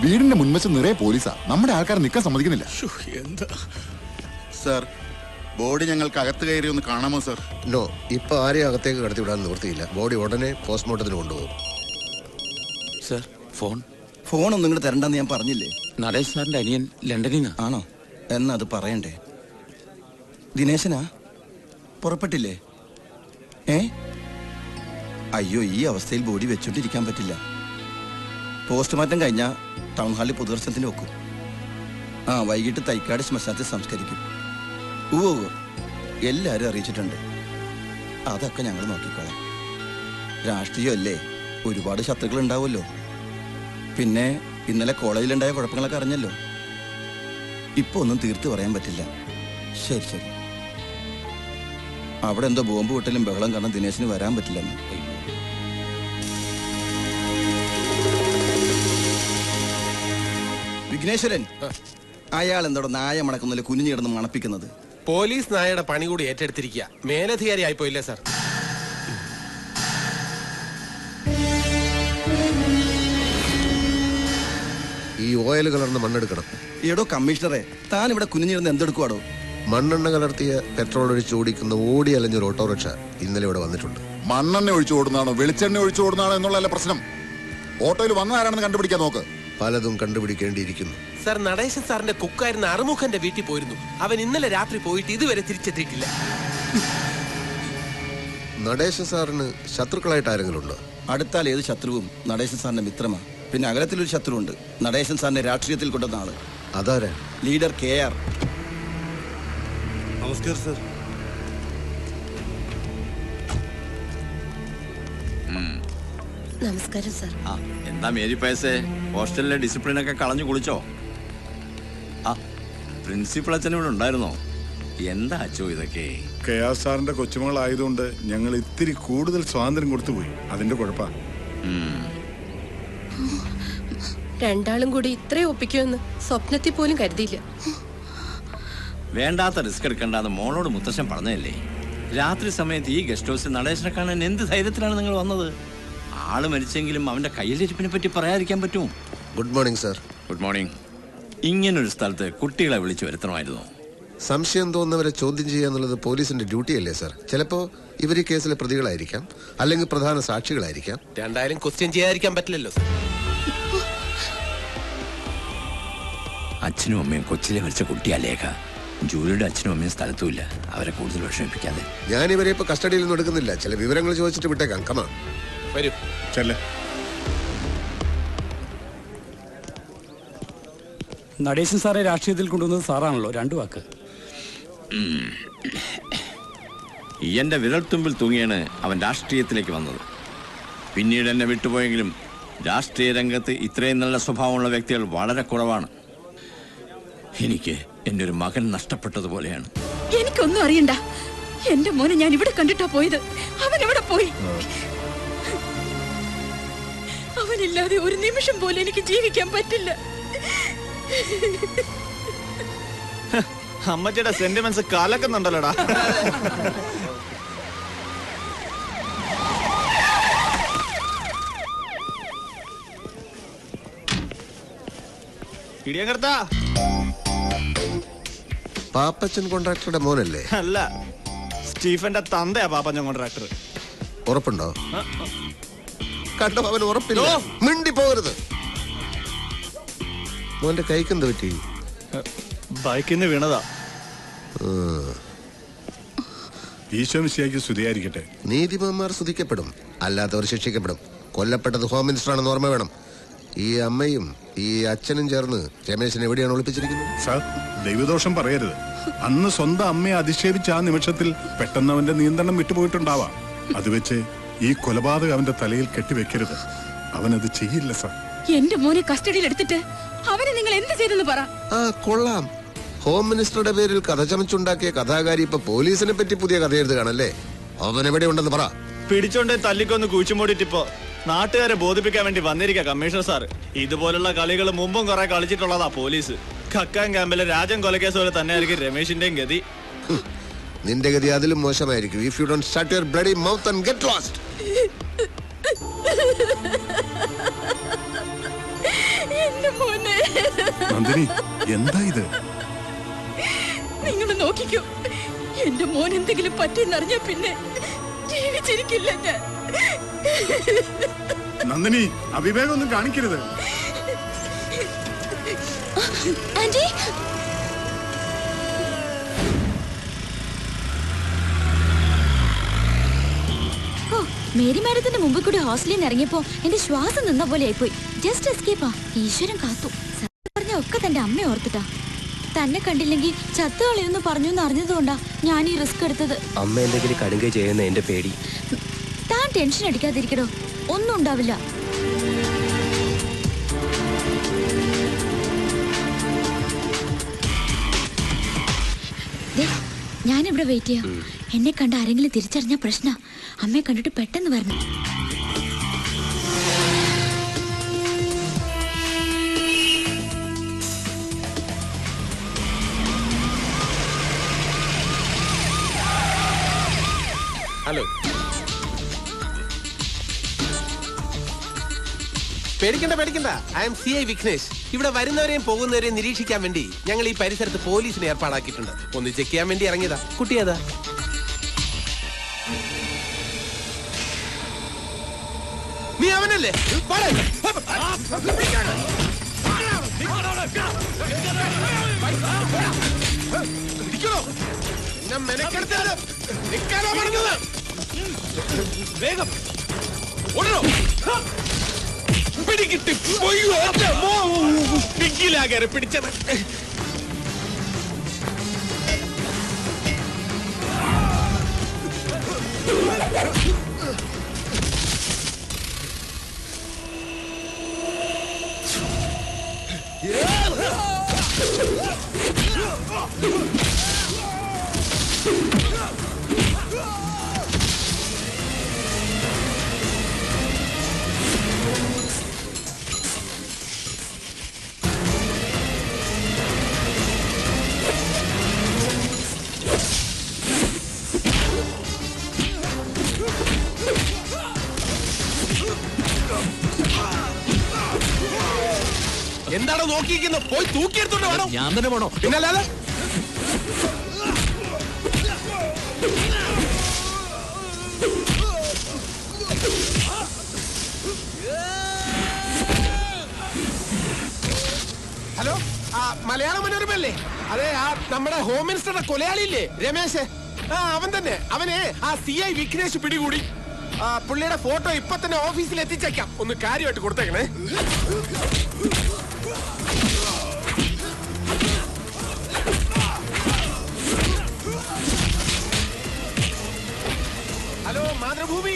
വീടിന്റെ മുൻവശം നിറയെ പോലീസാ. നമ്മുടെ ആൾക്കാർ നിൽക്കാൻ സമ്മതിക്കുന്നില്ല. എന്താ സാർ, ബോഡി ഞങ്ങൾക്ക് അകത്ത് കയറി ഒന്ന് കാണാമോ സാർ? നോ, ഇപ്പൊ ആരെയും അകത്തേക്ക് കടത്തി വിടാൻ നിവൃത്തിയില്ല. ബോഡി ഉടനെ പോസ്റ്റ്മോർട്ടത്തിന് കൊണ്ടുപോകും. സർ, ഫോണൊന്നും ഇങ്ങോട്ട് തരണ്ടെന്ന് ഞാൻ പറഞ്ഞില്ലേ? നടേശ് സാറിന്റെ അനിയൻ ലണ്ടനിൽ നിന്ന്. ആണോ? എന്നാ അത് പറയണ്ടേ? ദിനേശനാ? പുറപ്പെട്ടില്ലേ? അയ്യോ, ഈ അവസ്ഥയിൽ ബോഡി വെച്ചോണ്ടിരിക്കാൻ പറ്റില്ല. പോസ്റ്റ്മോർട്ടം കഴിഞ്ഞാൽ ടൗൺ ഹാളിൽ പൊതുദർശനത്തിന് വെക്കും. വൈകിട്ട് തൈക്കാട് ശ്മശാനത്തിൽ സംസ്കരിക്കും. എല്ലാവരും അറിയിച്ചിട്ടുണ്ട്. അതൊക്കെ ഞങ്ങൾ നോക്കിക്കോളാം. രാഷ്ട്രീയമല്ലേ, ഒരുപാട് ശത്രുക്കൾ ഉണ്ടാവുമല്ലോ. പിന്നെ ഇന്നലെ കോളേജിലുണ്ടായ കുഴപ്പങ്ങളൊക്കെ അറിഞ്ഞല്ലോ. ഇപ്പൊ ഒന്നും തീർത്ത് പറയാൻ പറ്റില്ല. ശരി. അവിടെ എന്തോ ബോംബ് പൊട്ടലും ബഹളം കാരണം ദിനേശിന് വരാൻ പറ്റില്ലെന്ന്. വിഘ്നേശ്വരൻ, അയാൾ എന്തോടെ നായ മണക്കുന്നതിൽ കുനിഞ്ഞു കിടന്ന് മണപ്പിക്കുന്നത്? പോലീസ് നായയുടെ പണി കൂടി ഏറ്റെടുത്തിരിക്കുക. മേലധികാരി ആയിപ്പോയില്ലേ സാർ? ഈ ഓയിൽ കലർന്ന മണ്ണെടുക്കണം. എടോ കമ്മീഷണറെ, താൻ ഇവിടെ കുനിഞ്ഞിരുന്ന് എന്തെടുക്കുവാടോ? മണ്ണെണ്ണ കലർത്തിയ പെട്രോൾ ഒഴിച്ച് ഓടിക്കുന്ന ഓടി അലഞ്ഞൊരു ഓട്ടോറിക്ഷ ഇന്നലെ ഇവിടെ വന്നിട്ടുണ്ട്. മണ്ണെണ്ണ ഒഴിച്ചു ഓടുന്നതാണോ വെളിച്ചെണ്ണ ഒഴിച്ചു ഓടുന്നതാണോ എന്നുള്ളതല്ല പ്രശ്നം. ഓട്ടോയിൽ വന്ന ആരാണെന്ന് കണ്ടുപിടിക്കാൻ നോക്ക്. പലതും കണ്ടുപിടിക്കേണ്ടിയിരിക്കുന്നു. സാർ, നടേശൻ സാറിന്റെ കുക്കായിരുന്ന അറുമുഖന്റെ വീട്ടിൽ പോയിരുന്നു. അവൻ ഇന്നലെ രാത്രി പോയിട്ട് ഇതുവരെ തിരിച്ചെത്തിയിട്ടില്ല. നടേശൻ സാറിന് ശത്രുക്കളായിട്ട് ആരെങ്കിലും ഉണ്ടോ? അടുത്താൽ ഏത് ശത്രുവും നടേശൻ സാറിന്റെ മിത്രമാണ്. പിന്നെ അകലത്തിലൊരു ശത്രുവുണ്ട്, നടേശൻ സാറിന്റെ രാഷ്ട്രീയത്തിൽ കൊണ്ടുവന്ന ആള്. അതാരാ? Leader KR. നമസ്കാരം സാർ. നമസ്കാരം സാർ. എന്താ മേരി പയസേ, ഹോസ്റ്റലിലെ ഡിസിപ്ലിൻ ഒക്കെ കളഞ്ഞു കുളിച്ചോ? പ്രിൻസിപ്പൾ അച്ഛൻ ഇവിടെ ഉണ്ടായിരുന്നോ? എന്താ അച്ഛോ ഇതൊക്കെ? KR സാറിന്റെ കൊച്ചുമകളായതുകൊണ്ട് ഞങ്ങൾ ഇത്തിരി കൂടുതൽ സ്വാതന്ത്ര്യം കൊടുത്തുപോയി. അതിന്റെ കുഴപ്പാ. രണ്ടാളും കൂടി ഇത്രയും ഒപ്പിക്കുമെന്ന് സ്വപ്നത്തിൽ പോലും കരുതിയില്ല. വേണ്ടാത്ത റിസ്ക് എടുക്കണ്ടെന്ന് മോളോട് മുത്തശ്ശൻ പറഞ്ഞതല്ലേ? രാത്രി സമയത്ത് ഈ ഗസ്റ്റ് ഹൗസിൽ നടേശനെ കാണാൻ എന്ത് ധൈര്യത്തിലാണ് നിങ്ങൾ വന്നത്? ആള് മരിച്ചെങ്കിലും അവന്റെ കയ്യിലിരിപ്പിനെ പറ്റി പറയാതിരിക്കാൻ പറ്റുമോ? Good morning sir. Good morning. ഇങ്ങനൊരു സ്ഥലത്ത് കുട്ടികളെ വിളിച്ചു വരുത്തണമായിരുന്നു. സംശയം തോന്നുന്നവരെ ചോദ്യം ചെയ്യുക എന്നുള്ളത് പോലീസിന്റെ ഡ്യൂട്ടിയല്ലേ സാർ? ചിലപ്പോ ഇവർ ഈ കേസിലെ പ്രതികളായിരിക്കാം, അല്ലെങ്കിൽ പ്രധാന സാക്ഷികളായിരിക്കാം. രണ്ടായാലും ക്വസ്റ്റ്യൻ ചെയ്യാതിരിക്കാൻ പറ്റില്ലല്ലോ സാർ. അച്ഛനും അമ്മയും കൊച്ചിലെ മരിച്ച കുട്ടിയാ ലേഖ. ജൂലിയുടെ അച്ഛനും അമ്മയും സ്ഥലത്തുമില്ല. അവരെ കൂടുതൽ വിഷമിപ്പിക്കാതെ. ഞാൻ ഇവരെ ഇപ്പൊ കസ്റ്റഡിയിൽ ഒന്നും എടുക്കുന്നില്ല. ചില വിവരങ്ങൾ ചോദിച്ചിട്ട് വിട്ടേക്കാം. കമാ വരൂ. നടേശൻ സാറെ രാഷ്ട്രീയത്തിൽ കൊണ്ടുവന്നത് സാറാണല്ലോ. രണ്ടു വാക്ക്. എന്റെ വിരൽത്തുമ്പിൽ തൂങ്ങിയാണ് അവൻ രാഷ്ട്രീയത്തിലേക്ക് വന്നത്. പിന്നീട് എന്നെ വിട്ടുപോയെങ്കിലും രാഷ്ട്രീയ രംഗത്ത് ഇത്രയും നല്ല സ്വഭാവമുള്ള വ്യക്തികൾ വളരെ കുറവാണ്. എനിക്ക് എന്റെ ഒരു മകൻ നഷ്ടപ്പെട്ടതുപോലെയാണ്. എനിക്കൊന്നും അറിയണ്ട. എന്റെ മോനെ ഞാൻ ഇവിടെ കണ്ടിട്ടാ പോയത്. അവൻ എവിടെ പോയി? അവനില്ലാതെ ഒരു നിമിഷം പോലും എനിക്ക് ജീവിക്കാൻ പറ്റില്ല. അമ്മച്ചിയുടെ സെന്റിമെന്റ്സ് കലക്കുന്നുണ്ടല്ലോടാ. ഇടിയങ്കർത്താ, പാപ്പച്ചൻ കോൺട്രാക്ടറുടെ മോനല്ലേ? അല്ല, സ്റ്റീഫന്റെ തന്തയാ പാപ്പച്ചൻ കോൺട്രാക്ടർ. ഉറപ്പുണ്ടോ? കണ്ടോ, അവന് ഉറപ്പില്ല. മിണ്ടി പോകരുത്. മോന്റെ കൈക്കെന്ത് പറ്റി? ബൈക്കിൽ നിന്ന് വീണതാ. ഈശോമിശിഹായ്ക്ക് സ്തുതിയായിരിക്കട്ടെ. നീതിമാന്മാർ സ്തുതിക്കപ്പെടും, അല്ലാത്തവർ ശിക്ഷിക്കപ്പെടും. കൊല്ലപ്പെട്ടത് ഹോം മിനിസ്റ്റർ ആണെന്ന് ഓർമ്മ വേണം. ഈ അമ്മയും ഈ അച്ഛനും ചേർന്ന് രമേശിനെ എവിടെയാണ് ഒളിപ്പിച്ചിരിക്കുന്നത്? സാർ, ദൈവദോഷം പറയരുത്. അന്ന് സ്വന്തം അമ്മയെ അധിക്ഷേപിച്ച ആ നിമിഷത്തിൽ പെട്ടെന്ന് അവന്റെ നിയന്ത്രണം വിട്ടുപോയിട്ടുണ്ടാവാം. അത് വെച്ച് ഈ കൊലപാതകം അവന്റെ തലയിൽ കെട്ടിവെക്കരുത്. അവനത് ചെയ്യില്ല സാർ. എന്റെ മോനെ കസ്റ്റഡിയിൽ എടുത്തിട്ട് അവനെ നിങ്ങൾ എന്ത് ചെയ്തെന്ന് പറ. കൊള്ളാം. ഹോം മിനിസ്റ്ററുടെ പേരിൽ കഥ ചമച്ചുണ്ടാക്കിയ കഥാകാരി ഇപ്പൊ പോലീസിനെ പറ്റി പുതിയ കഥ എഴുതുകയാണല്ലേ? അവൻ എവിടെ ഉണ്ടെന്ന് പറ. പിടിച്ചോണ്ട് തല്ലിക്കൊന്ന് കൂച്ചുമൂടിട്ടിപ്പോ നാട്ടുകാരെ ബോധിപ്പിക്കാൻ വേണ്ടി വന്നിരിക്കുക കമ്മീഷണർ സാർ. ഇതുപോലുള്ള കളികൾ മുമ്പും കുറെ കളിച്ചിട്ടുള്ളതാ പോലീസ്. കക്കാൻ ക്യാമ്പിലെ രാജൻ കൊലക്കേസ് പോലെ തന്നെയായിരിക്കും രമേശിന്റെയും ഗതി. നിന്റെ ഗതി അതിലും മോശമായിരിക്കും. If you don't shut your bloody mouth and get lost. എന്റെ നന്ദിനി എന്താ ഇത്? നിങ്ങൾ നോക്കിക്കോ, എന്റെ മോൻ എന്തെങ്കിലും പറ്റിയെന്നറിഞ്ഞ പിന്നെ ജീവിച്ചിരിക്കില്ല ഞാൻ. നന്ദിനി, അവിവേകം ഒന്നും കാണിക്കരുത്. ആന്റി, മേരി മാഡത്തിന്റെ മുമ്പിൽ കൂടി ഹോസ്റ്റലിൽ നിന്ന് ഇറങ്ങിയപ്പോ എന്റെ ശ്വാസം നിന്ന പോലെ ആയിപ്പോയി. ജസ്റ്റ് എസ്കേപ്പാ. ഈശ്വരൻ കാത്തു. പറഞ്ഞ ഒക്കെ തന്റെ അമ്മ ഓർത്തിട്ടാ. തന്നെ കണ്ടില്ലെങ്കിൽ ചത്തുകളയൊന്ന് പറഞ്ഞു എന്ന് അറിഞ്ഞതുകൊണ്ടാ ഞാൻ ഈ റിസ്ക് എടുത്തത്. അമ്മ എന്തെങ്കിലും കടുങ്കൈ ചെയ്യുന്ന എന്റെ പേടി. താൻ ടെൻഷൻ അടിക്കാതിരിക്കടോ, ഒന്നും ഉണ്ടാവില്ല. ഞാനിവിടെ വെയിറ്റ് ചെയ്യാം. എന്നെ കണ്ട ആരെങ്കിലും തിരിച്ചറിഞ്ഞ പ്രശ്ന. അമ്മയെ കണ്ടിട്ട് പെട്ടെന്ന് വരണം. ഹലോ, പേടിക്കണ്ട. I M CI Vignesh. ഇവിടെ വരുന്നവരെയും പോകുന്നവരെയും നിരീക്ഷിക്കാൻ വേണ്ടി ഞങ്ങൾ ഈ പരിസരത്ത് പോലീസിനെ ഏർപ്പാടാക്കിയിട്ടുണ്ട്. ഒന്ന് ചെക്ക് ചെയ്യാൻ വേണ്ടി ഇറങ്ങിയതാ. കുട്ടിയേതാ? നീ അവനല്ലേ? വേഗം ഓടണോ? പിടികിട്ടി ഡിക്കിലാകാരെ പിടിച്ചത്. എന്താണോ നോക്കിയിരിക്കുന്നത്? പോയി തൂക്കിയെടുത്തോണ്ട് വേണം. ഞാൻ തന്നെ വേണോ? പിന്നല്ലാതെ ഹലോ, മലയാള മനോരമല്ലേ? അതെ, നമ്മുടെ ഹോം മിനിസ്റ്ററുടെ കൊലയാളിയില്ലേ രമേശ്? അവൻ തന്നെ. അവനെ CI വിഘ്നേഷ് പിടികൂടി. പുള്ളിയുടെ ഫോട്ടോ ഇപ്പൊ തന്നെ ഓഫീസിൽ എത്തിച്ചേക്കാം. ഒന്ന് കാര്യമായിട്ട് കൊടുത്തേക്കണേ. ഹലോ, മാതൃഭൂമി.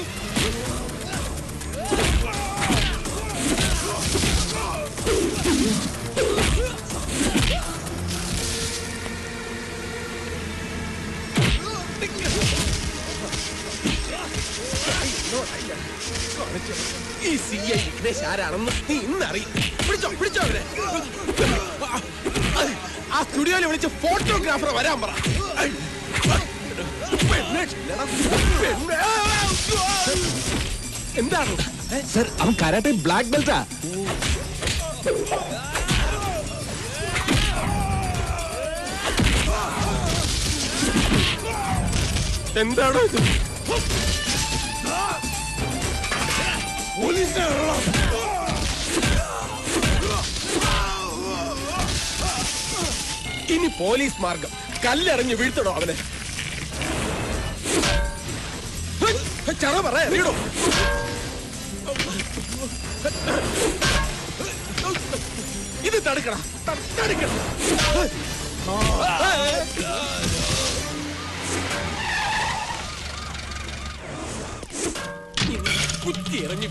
ഈ CI വിഘ്നേഷ് ആരാണെന്ന് നീ ഇന്നറിയും. പിടിച്ചോ അവരെ. ആ സ്റ്റുഡിയോയിൽ വിളിച്ച് ഫോട്ടോഗ്രാഫറെ വരാൻ പറ. എന്താണ് സർ? അവൻ കരാട്ടെ ബ്ലാക്ക് ബെൽറ്റാ. എന്താണോ ഇത്? ഇനി പോലീസ് മാർഗം. കല്ലെറിഞ്ഞ് വീഴ്ത്തണോ അവനെ? ചറ പറ, എറിയണോ? ഇത് തടുക്കണം. കുത്തി ഇറങ്ങി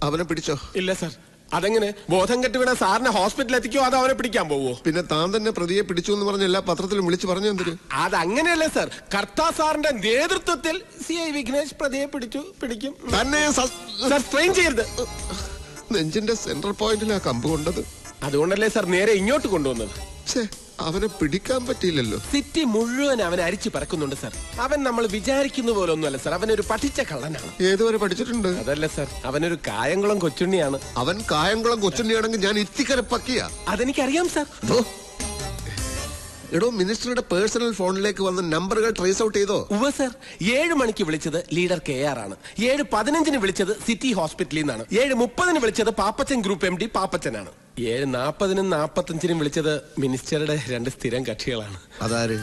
അവനെ പിടിച്ചോ? ഇല്ല സർ. അതെങ്ങനെ? ബോധം കെട്ട് വീണ സാറിനെ ഹോസ്പിറ്റലിൽ എത്തിക്കോ അതോ അവനെ പിടിക്കാൻ പോവോ? പിന്നെ താൻ തന്നെ പ്രതിയെ പിടിച്ചു എന്ന് പറഞ്ഞ എല്ലാ പത്രത്തിലും വിളിച്ചു പറഞ്ഞു എന്തിന്? അതങ്ങനെയല്ലേ സർ. കർത്താ സാറിന്റെ നേതൃത്വത്തിൽ CI വിഘ്നേഷ് പ്രതിയെ പിടിക്കും. തന്നെ സർ, സ്ട്രെയിൻ ചെയ്യരുത്. നെഞ്ചിന്റെ സെൻട്രൽ പോയിന്റിലാ കമ്പ് കൊണ്ടത്. അതുകൊണ്ടല്ലേ സാർ നേരെ ഇങ്ങോട്ട് കൊണ്ടുവന്നത്. അവനെ പിടിക്കാൻ പറ്റിയില്ലല്ലോ. സിറ്റി മുഴുവൻ അവനെ അരിച്ചു പറക്കുന്നുണ്ട് സാർ. അവൻ നമ്മൾ വിചാരിക്കുന്ന പോലെ ഒന്നുമല്ല സാർ. അവനൊരു പഠിച്ച കള്ളനാണ്. ഏതുവരെ പഠിച്ചിട്ടുണ്ട്? അതല്ല സാർ, അവനൊരു കായംകുളം കൊച്ചുണ്ണിയാണ്. അവൻ കായംകുളം കൊച്ചുണ്ണിയാണെങ്കിൽ ഞാൻ ഇത്തിക്കര പക്കിയ. അതെനിക്കറിയാം സാർ. എടോ, മിനിസ്റ്ററുടെ പേഴ്സണൽ ഫോണിലേക്ക് വന്ന നമ്പറുകൾ ട്രേസ് ഔട്ട് ചെയ്തോ? ഉവ്വ് സാർ. 7 മണിക്ക് വിളിച്ചത് ലീഡർ KR ആണ്. 7:15 വിളിച്ചത് സിറ്റി ഹോസ്പിറ്റലിൽ നിന്നാണ്. 7:30 വിളിച്ചത് പാപ്പച്ചൻ ഗ്രൂപ്പ് MD പാപ്പച്ചനാണ്. 7:40 45 വിളിച്ചത് മിനിസ്റ്ററുടെ 2 സ്ഥിരം കക്ഷികളാണ്. അതാര്?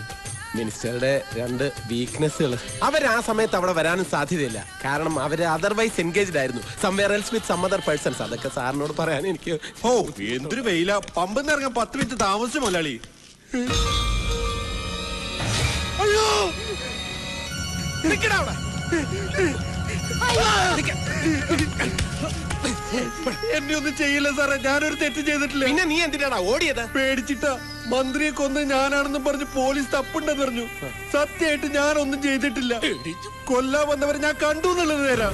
മിനിസ്റ്ററുടെ 2 വീക്ക്നെസ്സുകൾ. അവർ ആ സമയത്ത് അവിടെ വരാനും സാധ്യതയില്ല. കാരണം അവര് അതർവൈസ് എൻഗേജ്ഡ് ആയിരുന്നു. Somewhere else with some other persons. അതൊക്കെ സാറിനോട് പറയാൻ എനിക്ക്. ഓ, എന്തൊരു വെയില. പമ്പെന്ന് ഇറങ്ങാൻ 10 മിനിറ്റ് താമസിച്ചു മുതലാളി. അയ്യോ, നിക്കടാ അവിടെ. എന്നെ ഒന്നും ചെയ്യില്ല സാറേ, ഞാനൊരു തെറ്റ് ചെയ്തിട്ടില്ല. പിന്നെ നീ എന്തിനാടാ ഓടിയത്? പേടിച്ചിട്ടാ. മന്ത്രിയെ കൊന്ന് ഞാനാണെന്നും പറഞ്ഞ് പോലീസ് തപ്പുണ്ടെന്ന് പറഞ്ഞു. സത്യമായിട്ട് ഞാനൊന്നും ചെയ്തിട്ടില്ല. കൊല്ലാൻ വന്നവരെ ഞാൻ കണ്ടു എന്നുള്ളത് തരാം.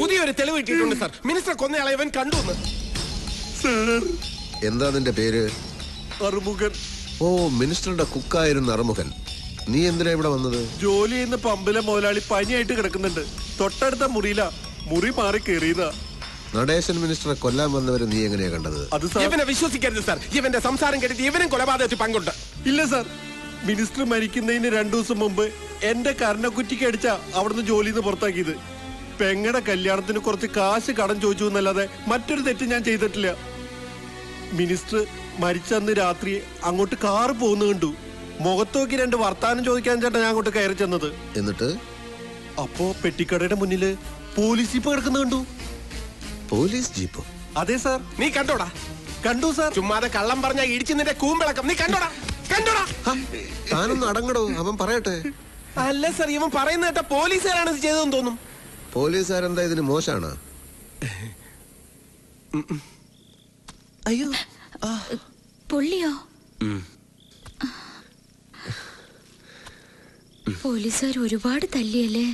പുതിയൊരു തെളിവ് കിട്ടിയിട്ടുണ്ട് സാർ. മിനിസ്റ്റർ കൊന്നയാളെ ഇവൻ കണ്ടു. എന്താ നിന്റെ പേര്? അറുമുഖൻ. ഓ, മിനിസ്റ്ററുടെ കുക്കായിരുന്നു അറുമുഖൻ. നീ എന്തിനാ ഇവിടെ വന്നത്? ജോലി ചെയ്യുന്ന പമ്പിലെ മുതലാളി പനിയായിട്ട് കിടക്കുന്നുണ്ട്. തൊട്ടടുത്ത മുറിയില. മുറി മാറി കയറിയതാ. നടേശൻ മിനിസ്റ്ററെ കൊല്ലാൻ വന്നവരെ നീ എങ്ങനെയാ കണ്ടത്? ഇവനെ വിശ്വസിക്കരുത് സാർ. ഇവന്റെ സംസാരം കേട്ടിട്ട് ഇവനും കൊലപാതകത്തിൽ പങ്കുണ്ട്. ഇല്ല സാർ, മിനിസ്റ്റർ മരിക്കുന്നതിന് 2 ദിവസം മുമ്പ് എന്റെ കരണക്കുറ്റിക്ക് അടിച്ച അവിടുന്ന് ജോലിയിൽ നിന്ന് പുറത്താക്കിയത്. പെങ്ങടെ കല്യാണത്തിന് കുറച്ച് കാശ് കടം ചോദിച്ചു എന്നല്ലാതെ മറ്റൊരു തെറ്റ് ഞാൻ ചെയ്തിട്ടില്ല. മിനിസ്റ്റർ മരിച്ചന്ന് രാത്രി അങ്ങോട്ട് കാറ് പോകുന്ന കണ്ടു. മുഖത്തോക്കി 2 വർത്താനം ചോദിക്കാൻ ചേട്ടാ ഞാൻ അങ്ങോട്ട് കയറി ചെന്നത്. എന്നിട്ട് അപ്പോ പെട്ടിക്കടയുടെ മുന്നില് പോലീസ് ജീപ്പ് കിടക്കുന്ന കണ്ടു. പോലീസ് ജീപ്പോ? അതെ സാർ. നീ കണ്ടോടാ? കണ്ടു സാർ. ചുമ്മാതെ കള്ളം പറഞ്ഞ ഇടിച്ചു നിന്റെ കൂമ്പിളക്കം. നീ കണ്ടോടാ? കണ്ടോടാ? താനൊന്ന് അടങ്ങടോ, അവൻ പറയട്ടെ. അല്ല സാർ, ഇവൻ പറയുന്ന കേട്ട പോലീസുകാരാണ് ഇത് ചെയ്തതെന്ന് തോന്നും. പോലീസുകാരെന്താ ഇതിന് മോശാണ്? അയ്യോ, പൊള്ളിയോ? പോലീസുകാർ ഒരുപാട് തല്ലിയല്ലേ?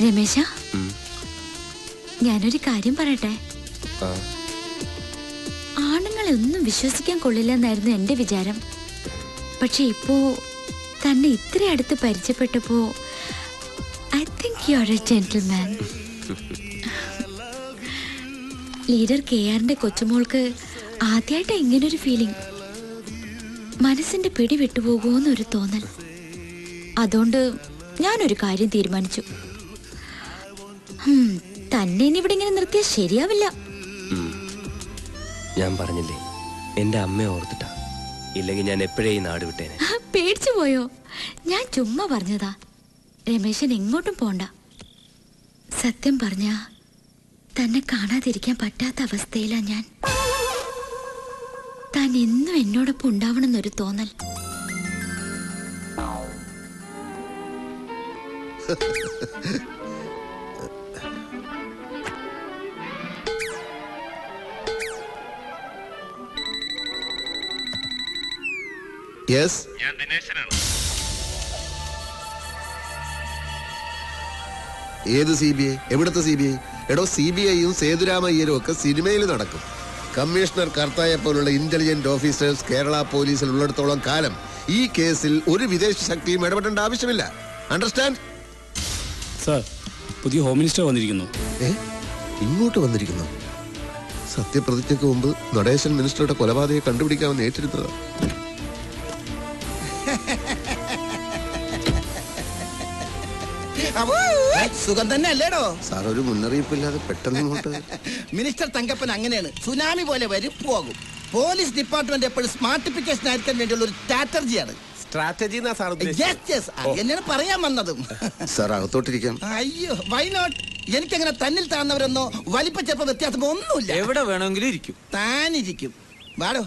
രമേശ, ഞാനൊരു കാര്യം പറയട്ടെ. ആണുങ്ങളെ ഒന്നും വിശ്വസിക്കാൻ കൊള്ളില്ലെന്നായിരുന്നു എന്റെ വിചാരം. പക്ഷെ ഇപ്പോ തന്നെ ഇത്ര അടുത്ത് പരിചയപ്പെട്ടപ്പോ I think you are a gentleman. Leader KRന്റെ കൊച്ചുമോൾക്ക് ആദ്യമായിട്ട് ഇങ്ങനൊരു ഫീലിംഗ്. മനസ്സിന്റെ പിടി വിട്ടുപോകുമെന്നൊരു തോന്നൽ. അതുകൊണ്ട് ഞാനൊരു കാര്യം തീരുമാനിച്ചു. തന്നെ ഇനി ഇവിടെ ഇങ്ങനെ നിർത്തിയാൽ ശരിയാവില്ല. ഞാൻ പറഞ്ഞില്ലേ, എന്റെ അമ്മയെ ഓർത്തിട്ടാ. ഇല്ലെങ്കിൽ ഞാൻ എപ്പോഴേ ഈ നാട് വിട്ടേനെ. പേടിച്ചു പോയോ? ഞാൻ ചുമ്മാ പറഞ്ഞതാ. രമേശൻ എങ്ങോട്ടും പോണ്ട. സത്യം പറഞ്ഞ തന്നെ കാണാതിരിക്കാൻ പറ്റാത്ത അവസ്ഥയിലാ ഞാൻ. താൻ എന്നും എന്നോടൊപ്പം ഉണ്ടാവണമെന്നൊരു തോന്നൽ. യെസ്, ഞാൻ ദിനേശനാണ്. ഏത് CBI? എവിടുത്തെ CBI? എടോ, CBIയും സേതുരാമയ്യരും ഒക്കെ സിനിമയിൽ നടക്കും. കമ്മീഷണർ കർത്തായെ പോലുള്ള ഇന്റലിജന്റ് ഓഫീസേഴ്സ് കേരള പോലീസിൽ ഉള്ളിടത്തോളം കാലം ഈ കേസിൽ ഒരു വിദേശ ശക്തിയും ഇടപെടേണ്ട ആവശ്യമില്ല. അണ്ടർസ്റ്റാൻഡ്? സർ, പുതിയ ഹോം മിനിസ്റ്റർ വന്നിരിക്കുന്നു. ഇങ്ങോട്ട് വന്നിരിക്കുന്നു? സത്യപ്രതിജ്ഞയ്ക്ക് മുമ്പ് നടേശൻ മിനിസ്റ്ററുടെ കൊലപാതകയെ കണ്ടുപിടിക്കാമെന്ന് ഏറ്റെടുത്തത്. സുഖം തന്നെ അല്ലേടോ സാർ? ഒരു മുന്നറിയിപ്പില്ലാതെ പെട്ടെന്ന് ഇങ്ങോട്ട്. മിനിസ്റ്റർ തങ്കപ്പൻ അങ്ങനെയാണ്. സുനാമി പോലെ വരും പോകും. പോലീസ് ഡിപ്പാർട്ട്മെന്റ് എപ്പോഴും സ്മാർട്ടിഫിക്കേഷൻ ആയിരിക്കാൻ വേണ്ടിയുള്ള ഒരു സ്ട്രാറ്റജിയാണ്. സ്ട്രാറ്റജി എന്നെയാണ് പറയാൻ വന്നതും. സാർ, അകത്തോട്ടിരിക്കാം. അയ്യോ, വൈ നോട്ട്? എനിക്കങ്ങനെ തന്നിൽ താഴ്ന്നവരെന്നോ വലിപ്പ ചെറുപ്പ വ്യത്യാസമോ ഒന്നുമില്ല. എവിടെ വേണമെങ്കിലും ഇരിക്കും. താനിരിക്കും. വാടോ,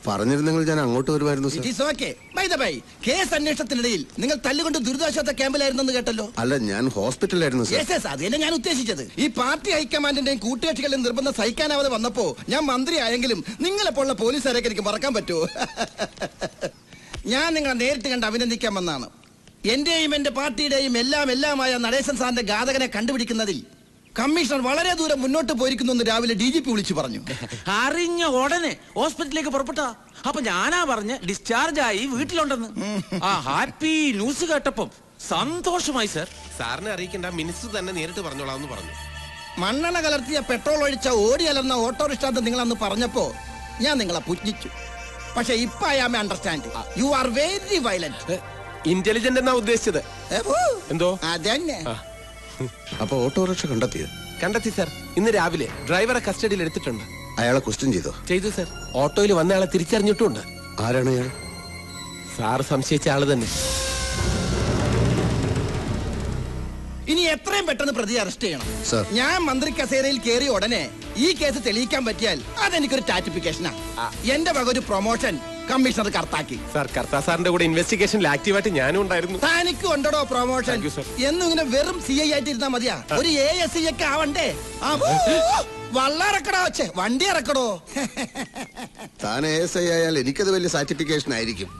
പറഞ്ഞിരുന്നെങ്കിൽ ഞാൻ അങ്ങോട്ട് വരുമായിരുന്നു sir. It is okay. By the way, case അന്വേഷണത്തിനിടയിൽ നിങ്ങൾ തല്ലുകൊണ്ട് ദുരിതാശ്വാസ ക്യാമ്പിലായിരുന്നെന്ന് കേട്ടല്ലോ. അല്ല, ഞാൻ ഹോസ്പിറ്റലിലായിരുന്നു സർ. Yes, അത് തന്നെ ഞാൻ ഉദ്ദേശിച്ചത്. ഈ പാർട്ടി ഹൈക്കമാൻഡിന്റെയും കൂട്ടുകക്ഷികളുടെ നിർബന്ധം സഹിക്കാനാവാതെ വന്നപ്പോ ഞാൻ മന്ത്രി ആയെങ്കിലും നിങ്ങളെപ്പോലുള്ള പോലീസുകാരൊക്കെ എനിക്ക് മറക്കാൻ പറ്റുമോ? ഞാൻ നിങ്ങളെ നേരിട്ട് കണ്ട് അഭിനന്ദിക്കാൻ വന്നാണ്. എന്റെയും എന്റെ പാർട്ടിയുടെയും എല്ലാമായ നടേശൻ സാറിന്റെ ഘാതകനെ കണ്ടുപിടിക്കുന്നതിൽ കമ്മീഷണർ വളരെ ദൂരം മുന്നോട്ട് പോയിരിക്കുന്നു എന്ന് രാവിലെ DGP വിളിച്ചു പറഞ്ഞു. അറിഞ്ഞ ഉടനെ ഹോസ്പിറ്റലിലേക്ക് പുറപ്പെട്ട. അപ്പൊ ഞാനാ പറഞ്ഞ് ഡിസ്ചാർജ് ആയി വീട്ടിലുണ്ടെന്ന്. ആ ഹാപ്പി ന്യൂസ് കേട്ടപ്പം സന്തോഷമായി സർ. സാറിനെ അറിയിക്കേണ്ട, മിനിസ്റ്റർ തന്നെ നേരിട്ട് പറഞ്ഞോളാം പറഞ്ഞു. മണ്ണെണ്ണ കലർത്തിയ പെട്രോൾ ഒഴിച്ച ഓടി അലർന്ന ഓട്ടോറിക്ഷ നിങ്ങൾ അന്ന് പറഞ്ഞപ്പോ ഞാൻ നിങ്ങളെ പുച്ഛിച്ചു. പക്ഷെ ഇപ്പൊ I am understand you are very violent. Intelligent എന്നാ ഉദ്ദേശിച്ചത്. എന്തോ അതന്നെ. അപ്പൊ ഓട്ടോറിക്ഷ കണ്ടെത്തി സാർ. ഇന്ന് രാവിലെ ഡ്രൈവറെ കസ്റ്റഡിയിൽ എടുത്തിട്ടുണ്ട്. അയാളെ ക്വസ്റ്റ്യൻ ചെയ്തു സാർ. ഓട്ടോയിൽ വന്ന ആളെ തിരിച്ചറിഞ്ഞിട്ടുണ്ട്. ആരാണ് അയാൾ? സാർ സംശയിച്ച ആള് തന്നെ. ഇനി എത്രയും പെട്ടെന്ന് പ്രതി അറസ്റ്റ് ചെയ്യണം സർ. ഞാൻ മന്ത്രി കസേരയിൽ കയറിയ ഉടനെ ഈ കേസ് തെളിയിക്കാൻ പറ്റിയാൽ അതെനിക്കൊരു ടാറ്റിഫിക്കേഷനാ. എന്റെ വക ഒരു പ്രൊമോഷൻ കമ്മീഷണർ കർത്താക്കി. സാർ, കർത്താ സാറിന്റെ കൂടെ ഇൻവെസ്റ്റിഗേഷനിൽ ആക്റ്റീവായിട്ട് ഞാനും ഉണ്ടായിരുന്നു. തനിക്ക് ഉണ്ടോ പ്രൊമോഷൻ? എന്നും ഇങ്ങനെ വെറും CI ആയിട്ട് ഇരുന്നാ മതിയാ? ഒരു ASI ഒക്കെ ആവണ്ടേ? വള്ളറക്കടോ, വണ്ടി ഇറക്കടോ. താൻ ASI ആയാൽ എനിക്കത് വലിയ സാറ്റിഫിക്കേഷൻ ആയിരിക്കും.